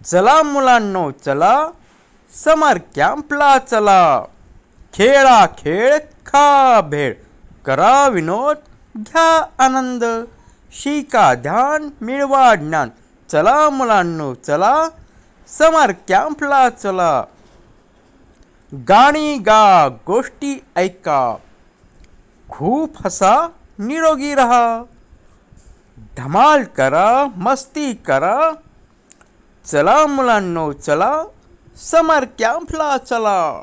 चला मुलांनो चला, समर कॅम्पला चला। खेळा खेळ खा भेळ, करा विनोद घ्या आनंद, शिका ध्यान मिळवा ज्ञान। चला मुलांनो चला, समर कॅम्पला चला। गाणी गा गोष्टी ऐका, खूप हसा निरोगी रहा, धमाल करा मस्ती करा। चला मुलांनो चला, समर कॅम्पला चला।